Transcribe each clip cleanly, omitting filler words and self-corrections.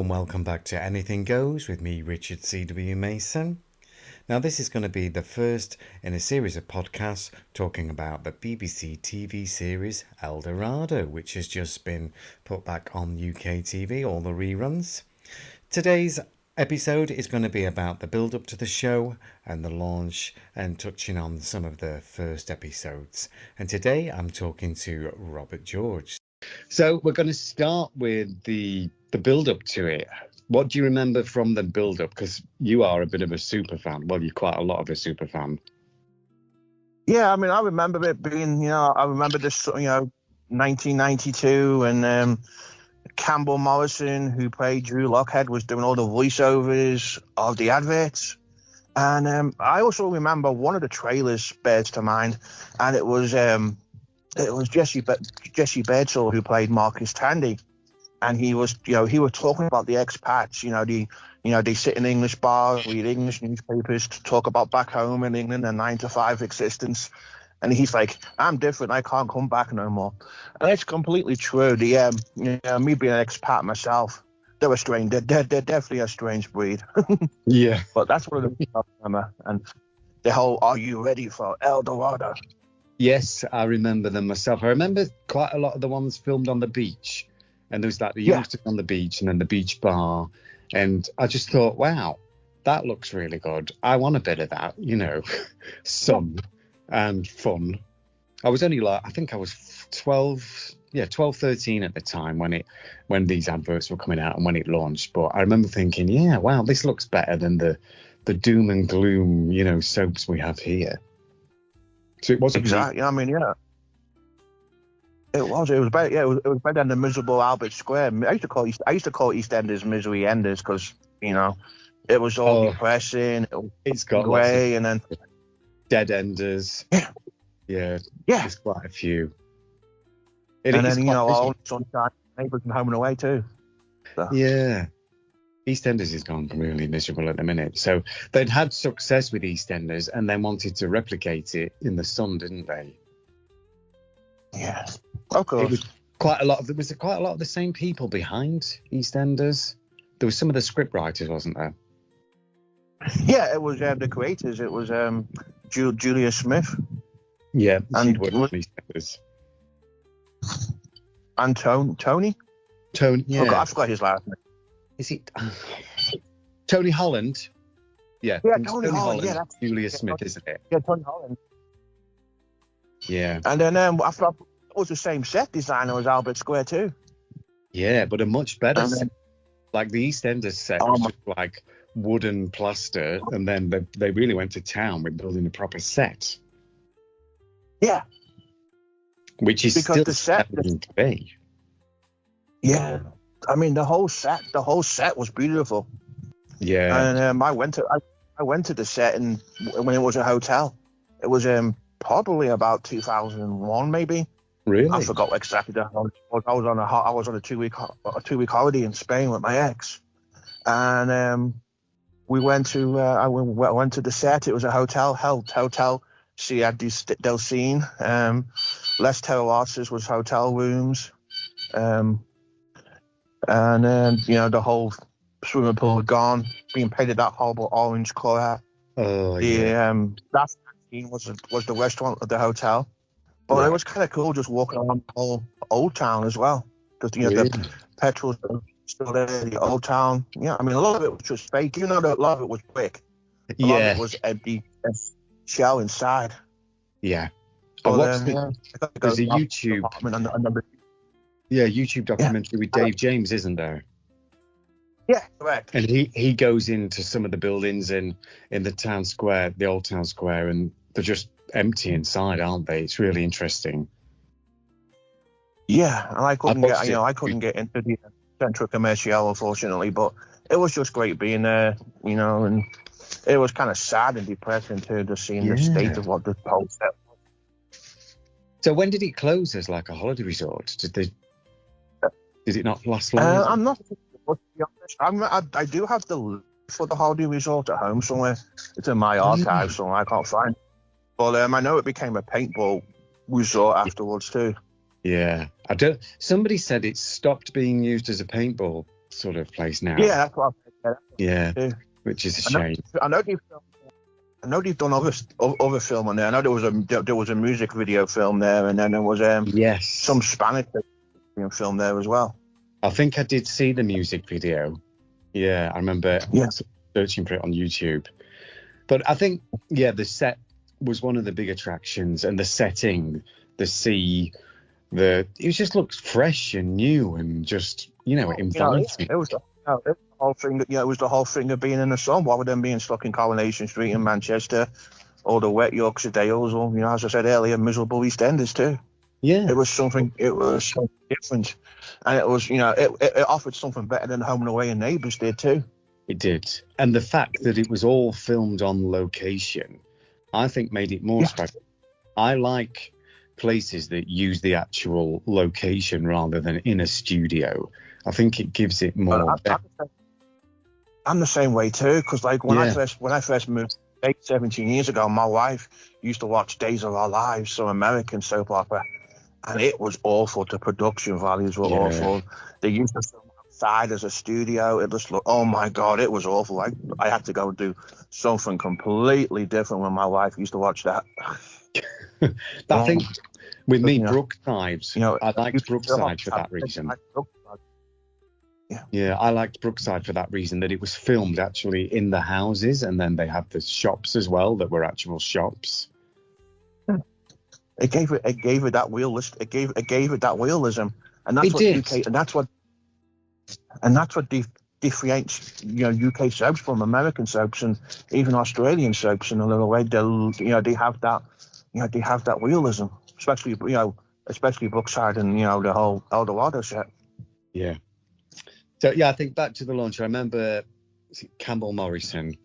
and welcome back to Anything Goes with me, Richard C.W. Mason. Now, this is going to be the first in a series of podcasts talking about the BBC TV series Eldorado, which has just been put back on UK TV, all the reruns. Today's episode is going to be about the build-up to the show and the launch and touching on some of the first episodes. And today I'm talking to Robert George. So we're going to start with the build-up to it. What do you remember from the build-up? Because you are a bit of a super fan. Well, you're quite a lot of a super fan. Yeah, I mean, I remember it being, I remember this, 1992, and Campbell Morrison, who played Drew Lockhead, was doing all the voiceovers of the adverts. And I also remember one of the trailers bears to mind, and it was Jesse Birdsall who played Marcus Tandy, and he was talking about the expats. They sit in English bars, read English newspapers, to talk about back home in England and 9-to-5 existence. And he's like, I'm different. I can't come back no more. And it's completely true. Me being an expat myself, they're a strange. They're definitely a strange breed. Yeah. But that's one of the things I remember. And the whole, are you ready for Eldorado? Yes, I remember them myself. I remember quite a lot of the ones filmed on the beach. And there was like the youngsters on the beach and then the beach bar. And I just thought, wow, that looks really good. I want a bit of that, sun and fun. I was only I think I was 12, 13 at the time when these adverts were coming out and when it launched. But I remember thinking, yeah, wow, this looks better than the doom and gloom, soaps we have here. So it wasn't exactly. I mean, yeah. It was better. Yeah, it was better than the miserable Albert Square. I used to call EastEnders misery enders because it was all depressing. It's got grey and then dead enders. Yeah. There's quite a few. And then all Sunshine, Neighbours, and Home and Away too. So. Yeah. EastEnders has gone really miserable at the minute. So they'd had success with EastEnders and then wanted to replicate it in the Sun, didn't they? Yeah, of course. It was quite a lot of the same people behind EastEnders. There was some of the script writers, wasn't there? Yeah, it was the creators. It was Julia Smith. Yeah, and she'd worked on EastEnders. And Tony. Yeah. I forgot his last name. Is it Tony Holland? Yeah, Tony Holland. Yeah, that's Julia Smith, isn't it? Yeah, Tony Holland. Yeah. And then I thought it was the same set designer as Albert Square too. Yeah, but a much better set. Like the EastEnders set was just like wooden plaster, and then they really went to town with building a proper set. Yeah. Which is because still the set to be. Yeah. I mean the whole set was beautiful. Yeah. And I went to the set when it was a hotel. It was probably about 2001 maybe. Really? I forgot exactly. I was on a 2-week holiday in Spain with my ex, and we went to I went to the set. It was a hotel. Ciudad del Cine. Les Terraces was hotel rooms, and the whole swimming pool had gone, being painted that horrible orange colour. Oh yeah. Last scene was the restaurant at the hotel. But it was kind of cool just walking around the whole Old Town as well. Because, the petrol's still there, the Old Town. Yeah, I mean, a lot of it was just fake. That a lot of it was brick. A lot of it was empty shell inside. Yeah. But, there's a YouTube... YouTube documentary with Dave James, isn't there? Yeah, correct. And he goes into some of the buildings in the town square, the Old Town Square, and they're just empty inside, aren't they? It's really interesting. Yeah, and I couldn't get into the Centro Comercial, unfortunately, but it was just great being there, and it was kind of sad and depressing too, just seeing the state of what the whole set was. So when did it close as like a holiday resort? Did it not last long? I'm not sure, to be honest. I do have the list for the holiday resort at home somewhere. It's in my archive somewhere. I can't find it. But I know it became a paintball resort afterwards too. Yeah, somebody said it stopped being used as a paintball sort of place now. Yeah, that's what Yeah, yeah. which is a shame. I know they've done other film on there. I know there was a music video film there, and then there was Yes. some Spanish film there as well. I think I did see the music video. Yeah, I remember searching for it on YouTube. But I think, the set was one of the big attractions, and the setting, the sea, it just looks fresh and new and just, inviting. It was the whole thing. It was the whole thing of being in the sun, rather than being stuck in Coronation Street in Manchester, or the wet Yorkshire Dales, or as I said earlier, miserable EastEnders too. Yeah, it was something different, and it was it offered something better than Home and Away and Neighbours did too. It did, and the fact that it was all filmed on location, I think, made it more special. I like places that use the actual location rather than in a studio. I think it gives it more. I'm the same way too, because like when I first moved 17 years ago, my wife used to watch Days of Our Lives, some American soap opera, and it was awful. The production values were awful. They used to film outside as a studio. It just looked, oh my God, it was awful. I had to go do something completely different when my wife used to watch that. I think with me, Brookside, I liked Brookside for that reason. Yeah, I liked Brookside for that reason, that it was filmed actually in the houses, and then they had the shops as well that were actual shops. It gave it that realism, and that's what differentiates UK soaps from American soaps and even Australian soaps in a little way. They have that realism, especially Brookside and the whole Eldorado set. Yeah. So I think back to the launch. I remember Campbell Morrison.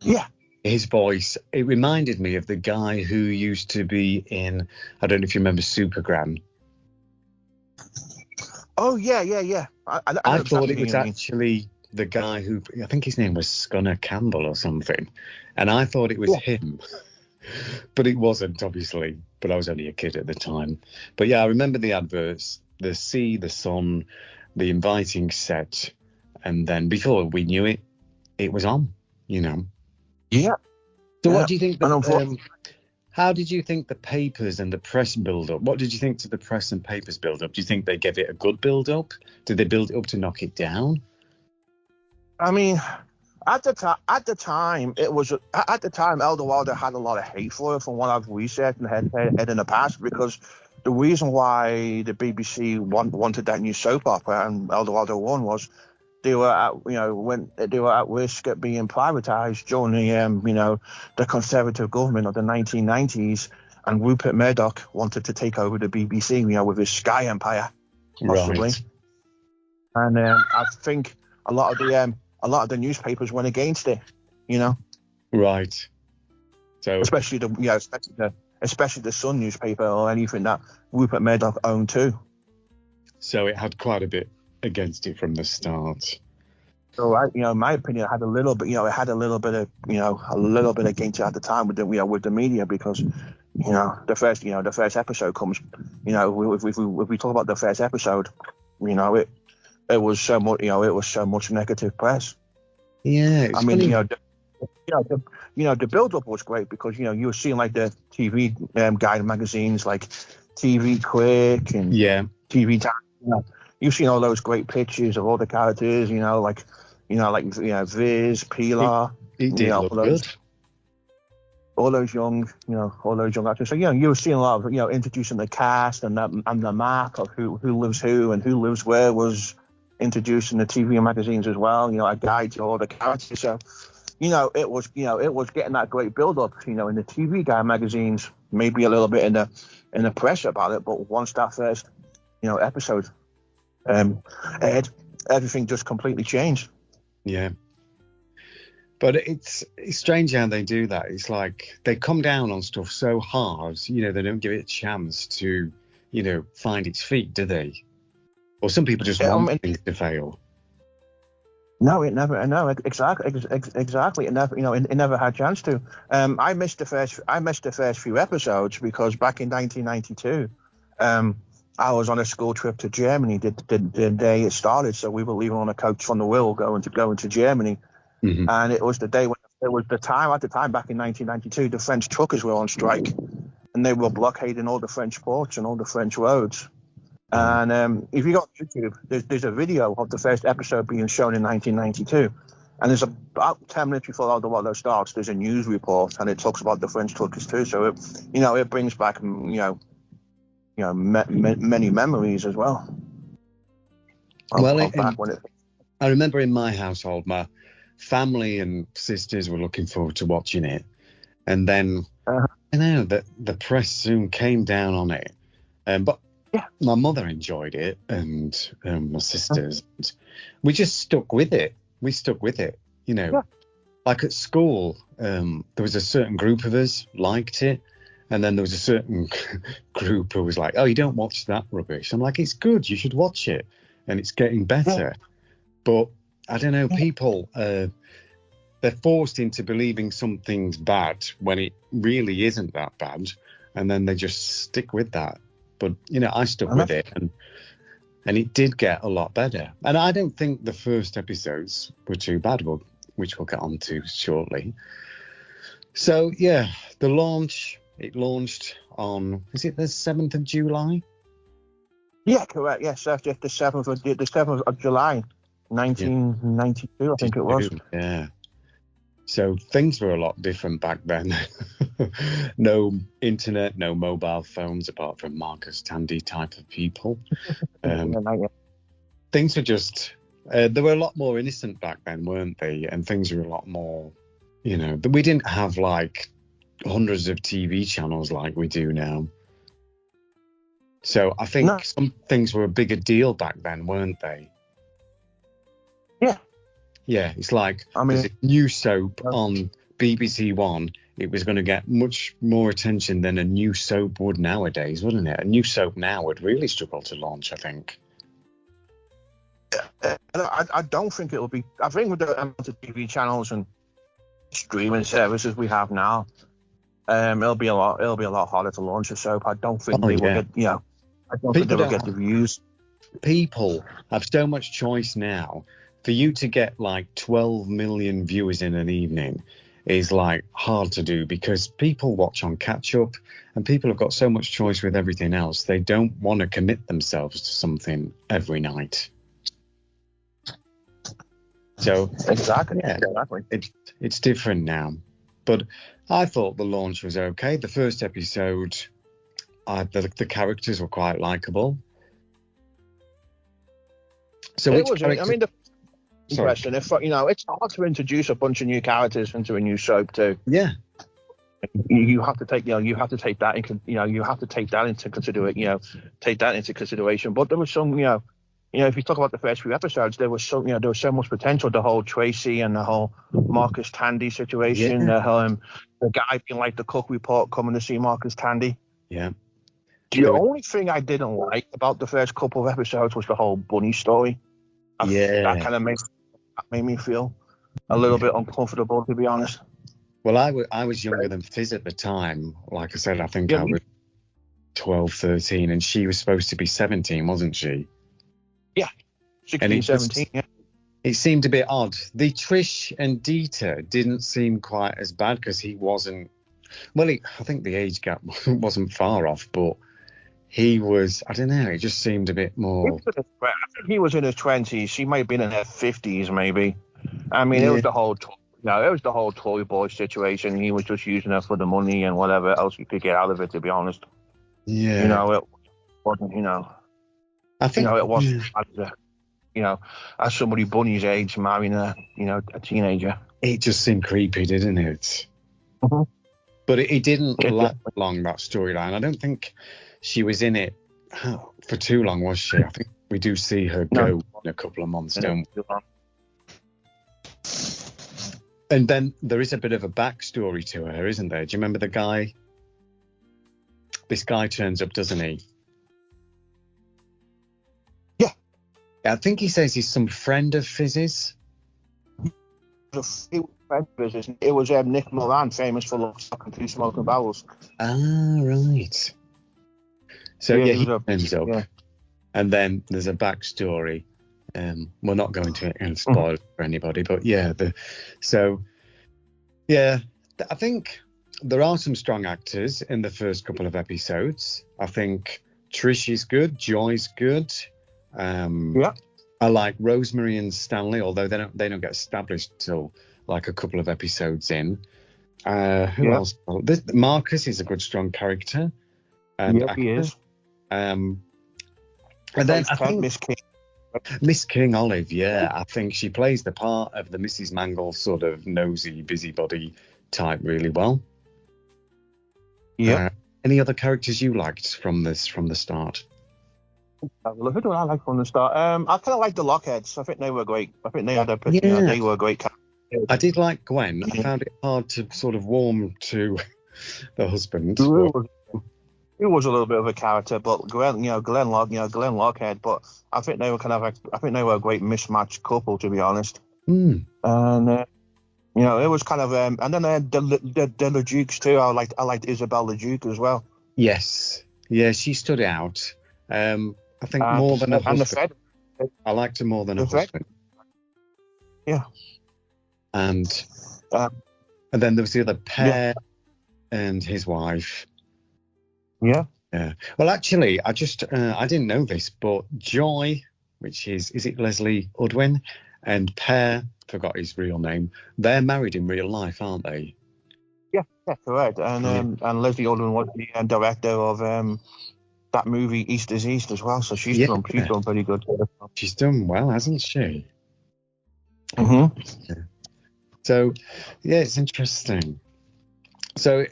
Yeah. His voice, it reminded me of the guy who used to be in, I don't know if you remember Supergram. Oh, yeah. I thought it was actually the guy who, I think his name was Scunner Campbell or something. And I thought it was him. But it wasn't, obviously. But I was only a kid at the time. But I remember the adverts, the sea, the sun, the inviting set. And then before we knew it, it was on, Yeah. So what do you think? How did you think the papers and the press build up? What did you think to the press and papers build up? Do you think they gave it a good build up? Did they build it up to knock it down? I mean, at the time, Eldorado had a lot of hate for it, from what I've researched and had in the past, because the reason why the BBC wanted that new soap opera and Eldorado 1 was they were at risk of being privatized during the Conservative government of the 1990s, and Rupert Murdoch wanted to take over the BBC, with his Sky empire, possibly. Right. And I think a lot of the newspapers went against it, Right. So especially the Sun newspaper, or anything that Rupert Murdoch owned too. So it had quite a bit against it from the start. So in my opinion, it had a little bit against it at the time with the media, because the first episode comes, if we talk about the first episode, it was so much negative press. Yeah, I mean, the build up was great, because you were seeing like the TV guide magazines like TV Quick and TV Time. You've seen all those great pictures of all the characters, like Viz, Pilar. It did look good. All those young actors. So you were seeing a lot of introducing the cast, and the map of who lives who and who lives where was introduced in the TV magazines as well. A guide to all the characters. So it was getting that great build up. In the TV guide magazines, maybe a little bit in the press about it, but once that first episode aired, everything just completely changed. Yeah. But it's strange how they do that. It's like they come down on stuff so hard, they don't give it a chance to, find its feet, do they? Or some people just want things to fail. No, it never. No, exactly. It never. It never had a chance to. I missed the first few episodes because back in 1992, I was on a school trip to Germany the day it started. So we were leaving on a coach from the Will going to Germany. Hmm. And it was the day when it was at the time back in 1992, the French truckers were on strike and they were blockading all the French ports and all the French roads. And if you go on YouTube, there's a video of the first episode being shown in 1992. And there's about 10 minutes before all the starts, there's a news report and it talks about the French truckers too. So, it brings back, many memories as well. I remember in my household, my family and sisters were looking forward to watching it. And then, the press soon came down on it. But my mother enjoyed it and my sisters. We just stuck with it. Like at school, there was a certain group of us liked it. And then there was a certain group who was like, oh, you don't watch that rubbish. I'm like, it's good. You should watch it. And it's getting better. But I don't know, people, they're forced into believing something's bad when it really isn't that bad. And then they just stick with that. But, I stuck with it and it did get a lot better. And I don't think the first episodes were too bad, which we'll get on to shortly. So, the launch... It launched on, is it the 7th of July? Yeah, correct. Yes, the 7th of July, 1992, I think it was. Yeah. So things were a lot different back then. No internet, no mobile phones, apart from Marcus Tandy type of people. Things were just, they were a lot more innocent back then, weren't they? And things were a lot more, we didn't have like hundreds of TV channels like we do now. So I think some things were a bigger deal back then, weren't they? Yeah. Yeah, it's like there's a new soap on BBC One. It was going to get much more attention than a new soap would nowadays, wouldn't it? A new soap now would really struggle to launch, I think. I don't think it'll be. I think with the amount of TV channels and streaming services we have now, it'll be a lot harder to launch a soap. I don't think they will get, I don't think they will get the views. People have so much choice now. For you to get like 12 million viewers in an evening is like hard to do because people watch on catch up and people have got so much choice with everything else. They don't want to commit themselves to something every night. So exactly. It's different now. But I thought the launch was okay. The first episode, the characters were quite likable. So it was. Interesting. If it's hard to introduce a bunch of new characters into a new soap too. Yeah. You have to take that into consideration. But there was some, if you talk about the first few episodes, there was so much potential. The whole Tracy and the whole Marcus Tandy situation. The guy being like the cook report coming to see Marcus Tandy. Yeah. The only thing I didn't like about the first couple of episodes was the whole bunny story. That kind of made me feel a little bit uncomfortable, to be honest. Well, I was younger than Fizz at the time. Like I said, I think I was 12, 13, and she was supposed to be 17, wasn't she? Yeah, 16, 17, It seemed a bit odd. The Trish and Dieter didn't seem quite as bad because he wasn't... Well, I think the age gap wasn't far off, but he was... I don't know, it just seemed a bit more... I think he was in his 20s. She might have been in her 50s, maybe. I mean, it was the whole... it was the whole toy boy situation. He was just using her for the money and whatever else he could get out of it, to be honest. Yeah. It wasn't, I think... it wasn't... as somebody Bunny's age marrying a teenager. It just seemed creepy, didn't it? Mm-hmm. But it didn't last long, that storyline. I don't think she was in it for too long, was she? I think we do see her go in a couple of months, don't we? And then there is a bit of a backstory to her, isn't there? Do you remember the guy? This guy turns up, doesn't he? Yeah. I think he says he's some friend of Fizz's. It was Nick Moran, famous for Lock, Stock and Two Smoking Barrels. Ah, right. So yeah, he was ends up, and then there's a backstory. We're not going to spoil it for anybody, but yeah, I think there are some strong actors in the first couple of episodes. I think Trish is good, Joy's good. I like Rosemary and Stanley, although they don't get established till like a couple of episodes in. Who else? Marcus is a good, strong character. And he is. And then I think Miss King Olive, I think she plays the part of the Mrs. Mangle sort of nosy, busybody type really well. Yeah. Any other characters you liked from the start? Well, who do I like from the start? I kind of like the Lockheads. I think they were great. I think they had they were great characters. I did like Gwen. I found it hard to sort of warm to the husband. He was a little bit of a character, but Glenn Lockhead. But I think they were a great mismatched couple, to be honest. And it was kind of and then the LeDukes too. I liked Isabel LeDuc as well. Yes, yeah, she stood out. I think more than a husband. I liked her more than a husband. Yeah. And then there was the other pair and his wife. Yeah. Yeah. Well, actually, I didn't know this, but Joy, which is it Leslie Udwin, and Per, forgot his real name, they're married in real life, aren't they? Yeah, correct. And Leslie Udwin was the director of that movie East is East as well. So she's done pretty good. She's done well, hasn't she? Mm-hmm. Yeah. So, it's interesting. So,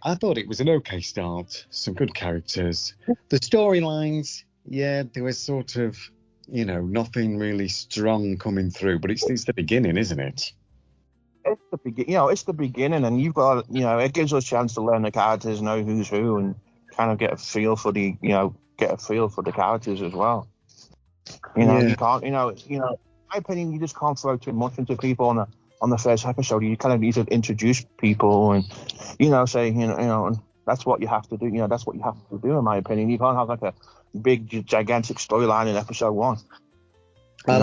I thought it was an okay start. Some good characters. The storylines, there was sort of, nothing really strong coming through. But it's the beginning, isn't it? It's the beginning, and you've got, it gives us a chance to learn the characters, know who's who, and kind of get a feel for the characters as well. You can't, in my opinion, you just can't throw too much into people on the first episode. You kind of need to introduce people and, say, and that's what you have to do. That's what you have to do, in my opinion. You can't have like a big, gigantic storyline in episode one. I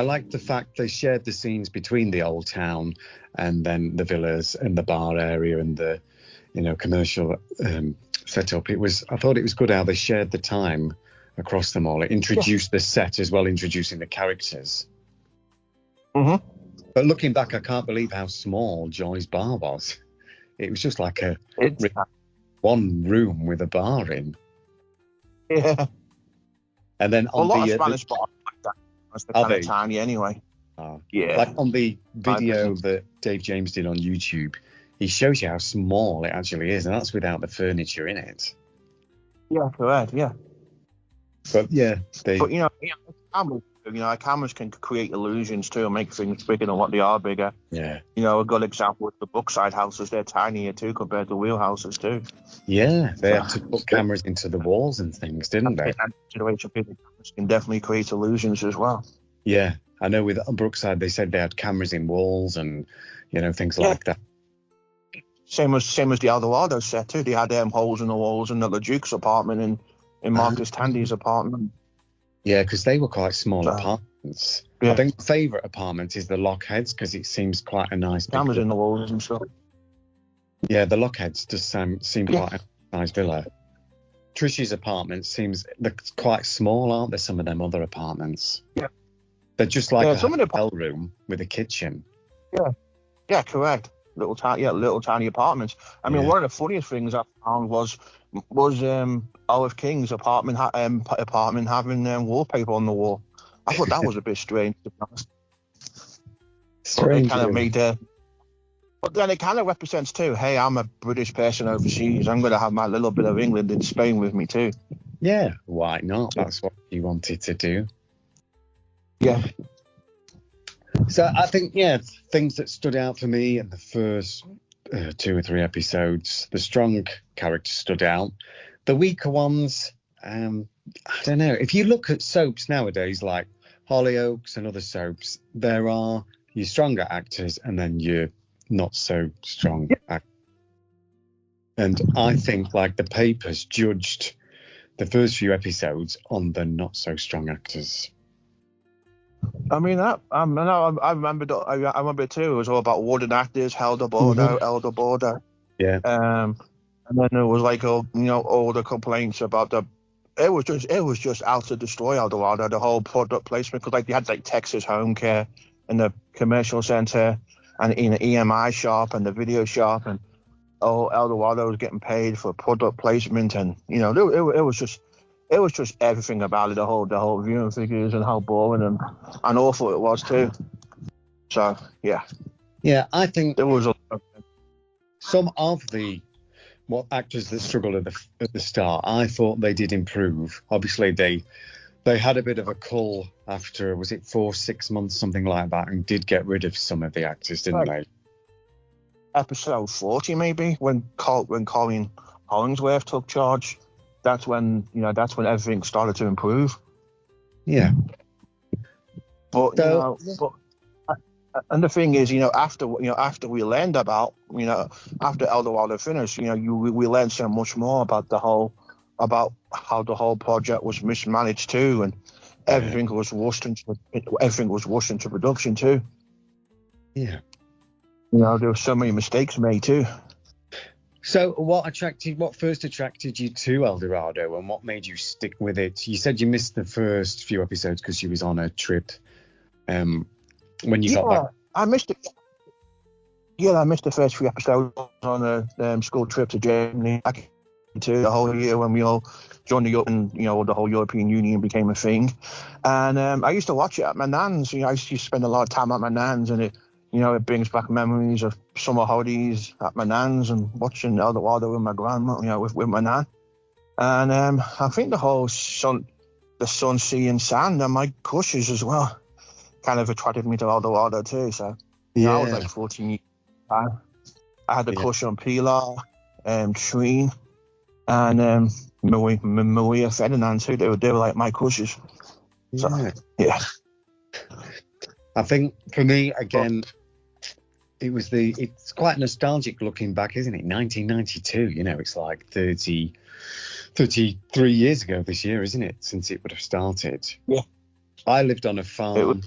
like the fact they shared the scenes between the old town and then the villas and the bar area and the, commercial setup. I thought it was good how they shared the time across them all. It introduced the set as well, introducing the characters. Mm-hmm. But looking back, I can't believe how small Joy's bar was. It was just like one room with a bar in. Yeah. And then on a lot of Spanish bars like that. They're kind of tiny anyway. Like on the video that Dave James did on YouTube, he shows you how small it actually is, and that's without the furniture in it. Yeah, correct. Yeah. But cameras can create illusions too and make things bigger than what they are bigger. Yeah. A good example is the Brookside houses. They're tinier too compared to wheelhouses too. Yeah, they had to put cameras into the walls and things, didn't they? Cameras can definitely create illusions as well. Yeah, I know with Brookside they said they had cameras in walls and things like that. Same as the Eldorado set too. They had holes in the walls in the LeDuc's apartment and in Marcus Tandy's apartment. Yeah, because they were quite small apartments. Yeah. I think my favourite apartment is the Lockheads because it seems quite a nice. Cameras in the walls and stuff. Yeah, the Lockheads just seem quite a nice villa. Trish's apartment they're quite small, aren't they? Some of them other apartments. Yeah. They're just like a hotel room with a kitchen. Yeah, correct. Little tiny apartments. I mean, one of the funniest things I found was Olive King's apartment having wallpaper on the wall. I thought that was a bit strange, to be honest. Strange. Kind of made but then it kind of represents too. Hey, I'm a British person overseas. I'm going to have my little bit of England and Spain with me too. Yeah, why not? That's what you wanted to do. Yeah. So I think, things that stood out for me in the first 2 or 3 episodes, the strong characters stood out. The weaker ones, I don't know. If you look at soaps nowadays, like Hollyoaks and other soaps, there are your stronger actors and then your not so strong actors. And I think like the papers judged the first few episodes on the not so strong actors. I mean, I remember it too. It was all about wooden actors, elder border. Yeah. And then there was like all the complaints about the. It was just out to destroy Eldorado, the whole product placement, because like they had like Texas Home Care and the commercial center and in the EMI shop and the video shop, and Eldorado was getting paid for product placement, and it was just everything about it, the whole viewing figures and how boring and awful it was too. So yeah, I think there was some of the actors that struggled at the start, I thought they did improve. Obviously, they had a bit of a cull after, was it 4-6 months, something like that, and did get rid of some of the actors, didn't they? Episode 40 maybe, when Colin Hollingsworth took charge. That's when everything started to improve. Yeah. But and the thing is, after we learned about, after Eldorado finished, we learned so much more about how the whole project was mismanaged too, and everything was rushed into production too. Yeah. There were so many mistakes made too. So what first attracted you to Eldorado, and what made you stick with it? You said you missed the first few episodes because you was on a trip. When you got back, I missed it. Yeah, I missed the first few episodes on a school trip to Germany back into the whole year when we all joined the whole European Union became a thing. And I used to watch it at my nan's. I used to spend a lot of time at my nan's, and it brings back memories of summer holidays at my nan's and watching Eldorado with my grandma, with my nan. And I think the whole sun, sea, and sand, and my crushes as well, kind of attracted me to Eldorado too. So I was like 14 years old. I had the crush on Pilar, Trine, and Maria Ferdinand too. They were like my crushes. So, yeah. I think for me again, it's quite nostalgic looking back, isn't it? 1992. It's like 33 years ago this year, isn't it? Since it would have started. Yeah. I lived on a farm,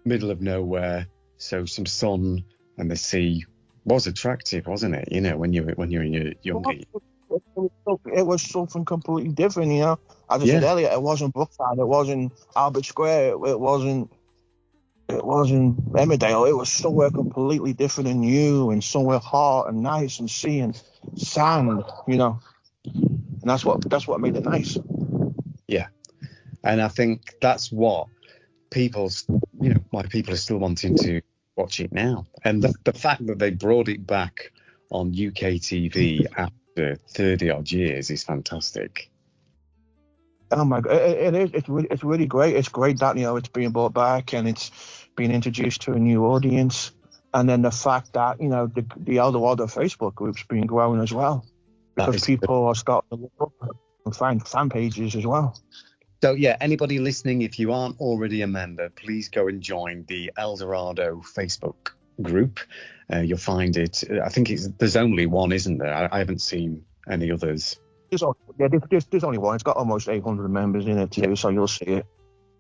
middle of nowhere, so some sun and the sea was attractive, wasn't it? When you're in your younger. It was something completely different, As I said earlier, it wasn't Brookside, it wasn't Albert Square, it wasn't Emmerdale. It was somewhere completely different and new, and somewhere hot and nice and sea and sand, And that's what made it nice. Yeah, and I think that's what my people are still wanting to watch it now. And the fact that they brought it back on UK TV after 30 odd years is fantastic. Oh my God, it is. It's really great. It's great that it's being brought back and it's being introduced to a new audience. And then the fact that the Eldorado Facebook group's been growing as well, because people are starting to look up and find fan pages as well. So yeah, anybody listening, if you aren't already a member, please go and join the Eldorado Facebook group. You'll find it. I think there's only one, isn't there? I haven't seen any others. There's only one. It's got almost 800 members in it too, so you'll see it.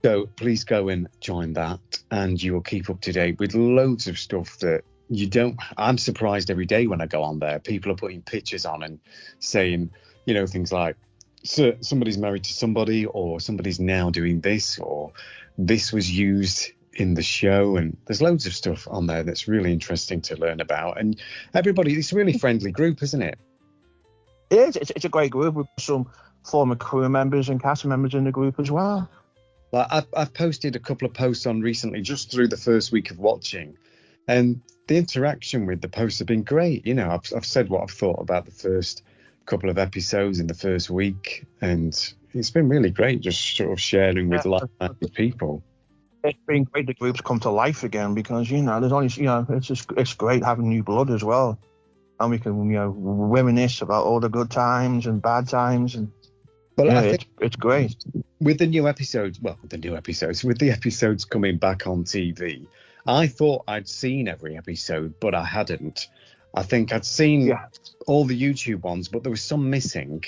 So please go and join that, and you will keep up to date with loads of stuff that you don't. I'm surprised every day when I go on there. People are putting pictures on and saying, things like, so somebody's married to somebody, or somebody's now doing this, or this was used in the show, and there's loads of stuff on there that's really interesting to learn about. And it's a really friendly group, isn't it? It is. It's a great group with some former crew members and cast members in the group as well. Like I've posted a couple of posts on recently, just through the first week of watching, and the interaction with the posts have been great. I've said what I've thought about the first couple of episodes in the first week, and it's been really great just sort of sharing with like-minded people. It's been great the group's come to life again, because there's only it's great having new blood as well, and we can reminisce about all the good times and bad times, and I think it's great. With the episodes coming back on TV, I thought I'd seen every episode, but I hadn't. I think I'd seen Yeah. all the YouTube ones, but there was some missing.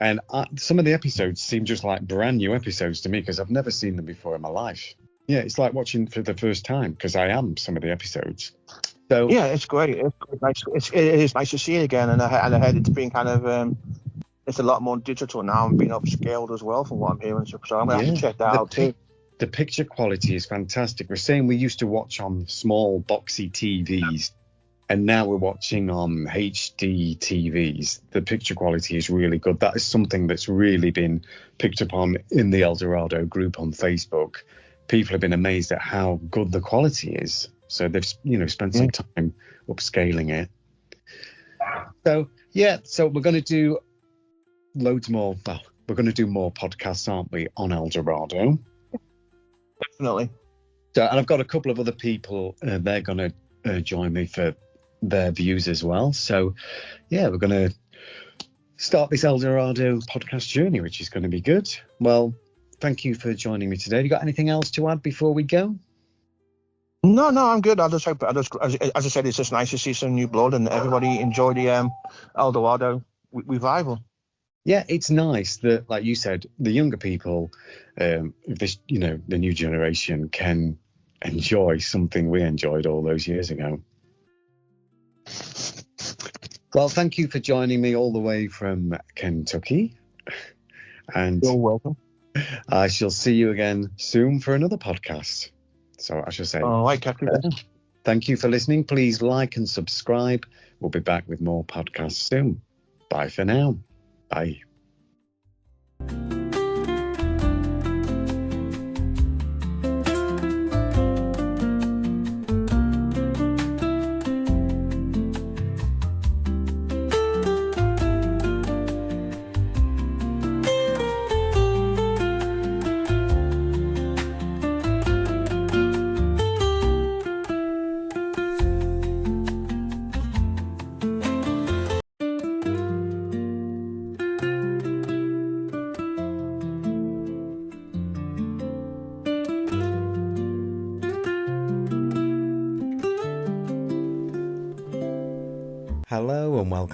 And some of the episodes seem just like brand new episodes to me because I've never seen them before in my life. Yeah, it's like watching for the first time because I am some of the episodes. So Yeah, it's great. It's nice. It is nice to see it again, and I heard it's been kind of it's a lot more digital now and being upscaled as well, from what I'm hearing. So I'm gonna have to check that out too. The picture quality is fantastic. We're saying we used to watch on small boxy TVs, and now we're watching on HD TVs. The picture quality is really good. That is something that's really been picked up on in the Eldorado group on Facebook. People have been amazed at how good the quality is. So they've, spent some time upscaling it. So, so we're going to do loads more. Well, we're going to do more podcasts, aren't we, on Eldorado? Definitely. So, and I've got a couple of other people. They're going to join me for their views as well. So, we're going to start this Eldorado podcast journey, which is going to be good. Well, thank you for joining me today. You got anything else to add before we go? No, I'm good. As I said, it's just nice to see some new blood and everybody enjoy the Eldorado revival. Yeah, it's nice that, like you said, the younger people, the new generation can enjoy something we enjoyed all those years ago. Well, thank you for joining me all the way from Kentucky. And you're welcome. I shall see you again soon for another podcast. So I shall say, all right, Captain. Thank you for listening. Please like and subscribe. We'll be back with more podcasts soon. Bye for now. Bye. Hello and welcome.